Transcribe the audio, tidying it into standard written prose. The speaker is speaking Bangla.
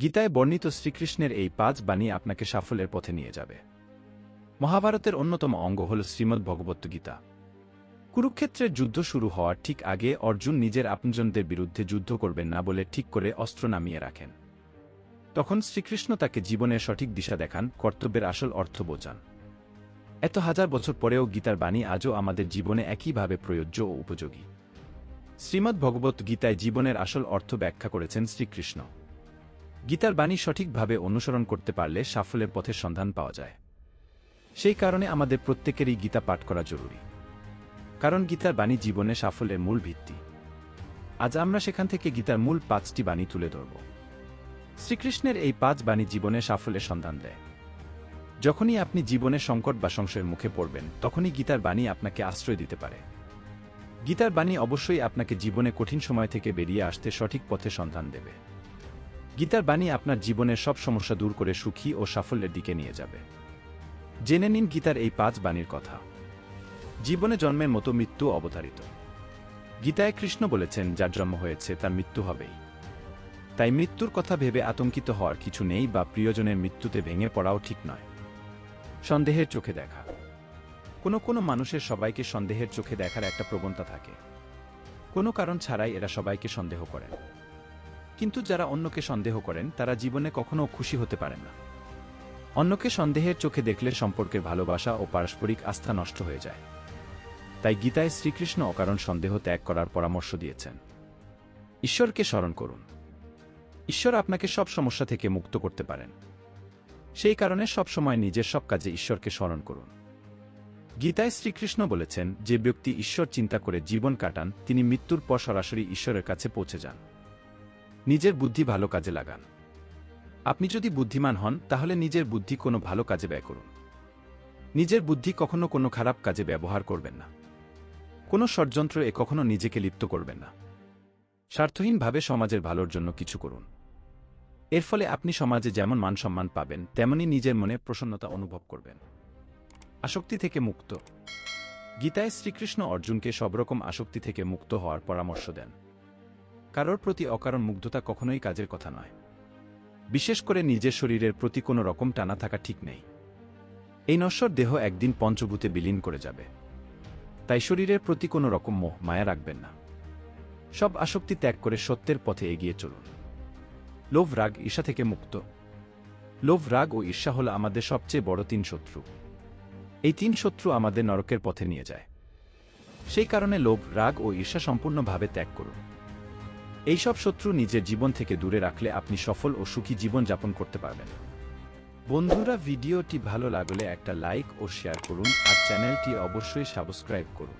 গীতায় বর্ণিত শ্রীকৃষ্ণের এই ৫ বাণী আপনাকে সাফল্যের পথে নিয়ে যাবে। মহাভারতের অন্যতম অঙ্গ হল শ্রীমদ্ভগবদ্গীতা। কুরুক্ষেত্রের যুদ্ধ শুরু হওয়ার ঠিক আগে অর্জুন নিজের আপনজনদের বিরুদ্ধে যুদ্ধ করবেন না বলে ঠিক করে অস্ত্র নামিয়ে রাখেন। তখন শ্রীকৃষ্ণ তাকে জীবনের সঠিক দিশা দেখান, কর্তব্যের আসল অর্থ বোঝান। এত হাজার বছর পরেও গীতার বাণী আজও আমাদের জীবনে একইভাবে প্রযোজ্য ও উপযোগী। শ্রীমদ্ভগবদ্গীতায় জীবনের আসল অর্থ ব্যাখ্যা করেছেন শ্রীকৃষ্ণ। গীতার বাণী সঠিকভাবে অনুসরণ করতে পারলে সাফল্যের পথের সন্ধান পাওয়া যায়। সেই কারণে আমাদের প্রত্যেকেরই গীতা পাঠ করা জরুরি, কারণ গীতার বাণী জীবনে সাফল্যের মূল ভিত্তি। আজ আমরা সেখান থেকে গীতার মূল ৫টি বাণী তুলে ধরব। শ্রীকৃষ্ণের এই ৫ বাণী জীবনে সাফল্যের সন্ধান দেয়। যখনই আপনি জীবনে সংকট বা সংশয়ের মুখে পড়বেন, তখনই গীতার বাণী আপনাকে আশ্রয় দিতে পারে। গীতার বাণী অবশ্যই আপনাকে জীবনে কঠিন সময় থেকে বেরিয়ে আসতে সঠিক পথে সন্ধান দেবে। গীতার বাণী আপনার জীবনের সব সমস্যা দূর করে সুখী ও সাফল্যের দিকে নিয়ে যাবে। জেনে নিন গীতার এই ৫ বাণীর কথা। জীবনে জন্মের মতো মৃত্যু অবধারিত। গীতায় কৃষ্ণ বলেছেন, যার জন্ম হয়েছে তার মৃত্যু হবেই। তাই মৃত্যুর কথা ভেবে আতঙ্কিত হওয়ার কিছু নেই বা প্রিয়জনের মৃত্যুতে ভেঙে পড়াও ঠিক নয়। সন্দেহের চোখে দেখা। কোনো মানুষের সবাইকে সন্দেহের চোখে দেখার একটা প্রবণতা থাকে। কোনো কারণ ছাড়াই এরা সবাইকে সন্দেহ করেন। কিন্তু যারা অন্যকে সন্দেহ করেন তারা জীবনে কখনো খুশি হতে পারেন না। অন্যকে সন্দেহের চোখে দেখলে সম্পর্কের ভালোবাসা ও পারস্পরিক আস্থা নষ্ট হয়ে যায়। তাই গীতায় শ্রীকৃষ্ণ অকারণ সন্দেহ ত্যাগ করার পরামর্শ দিয়েছেন। ঈশ্বরকে স্মরণ করুন। ঈশ্বর আপনাকে সব সমস্যা থেকে মুক্ত করতে পারেন। সেই কারণে সবসময় নিজের সব কাজে ঈশ্বরকে স্মরণ করুন। গীতায় শ্রীকৃষ্ণ বলেছেন, যে ব্যক্তি ঈশ্বর চিন্তা করে জীবন কাটান তিনি মৃত্যুর পর সরাসরি ঈশ্বরের কাছে পৌঁছে যান। নিজের বুদ্ধি ভালো কাজে লাগান। আপনি যদি বুদ্ধিমান হন তাহলে নিজের বুদ্ধি কোনো ভালো কাজে ব্যয় করুন। নিজের বুদ্ধি কখনো কোনো খারাপ কাজে ব্যবহার করবেন না। কোনো ষড়যন্ত্রে কখনো নিজেকে লিপ্ত করবেন না। স্বার্থহীনভাবে সমাজের ভালোর জন্য কিছু করুন। এর ফলে আপনি সমাজে যেমন মান সম্মান পাবেন, তেমনি নিজের মনে প্রসন্নতা অনুভব করবেন। আসক্তি থেকে মুক্ত। গীতায় শ্রীকৃষ্ণ অর্জুনকে সব রকম আসক্তি থেকে মুক্ত হওয়ার পরামর্শ দেন। কারোর প্রতি অকারণ মুগ্ধতা কখনোই কাজের কথা নয়। বিশেষ করে নিজের শরীরের প্রতি কোনো রকম টানা থাকা ঠিক নেই। এই নশ্বর দেহ একদিন পঞ্চভূতে বিলীন করে যাবে। তাই শরীরের প্রতি কোনো রকম মোহ মায়া রাখবেন না। সব আসক্তি ত্যাগ করে সত্যের পথে এগিয়ে চলুন। লোভ, রাগ, ঈর্ষা থেকে মুক্ত। লোভ, রাগ ও ঈর্ষা হল আমাদের সবচেয়ে বড় ৩ শত্রু। এই ৩ শত্রু আমাদের নরকের পথে নিয়ে যায়। সেই কারণে লোভ, রাগ ও ঈর্ষা সম্পূর্ণভাবে ত্যাগ করুন। এইসব শত্রু নিজের জীবন থেকে দূরে রাখলে আপনি সফল ও সুখী জীবন যাপন করতে পারবেন। বন্ধুরা, ভিডিওটি ভালো লাগলে একটা লাইক ও শেয়ার করুন আর চ্যানেলটি অবশ্যই সাবস্ক্রাইব করুন।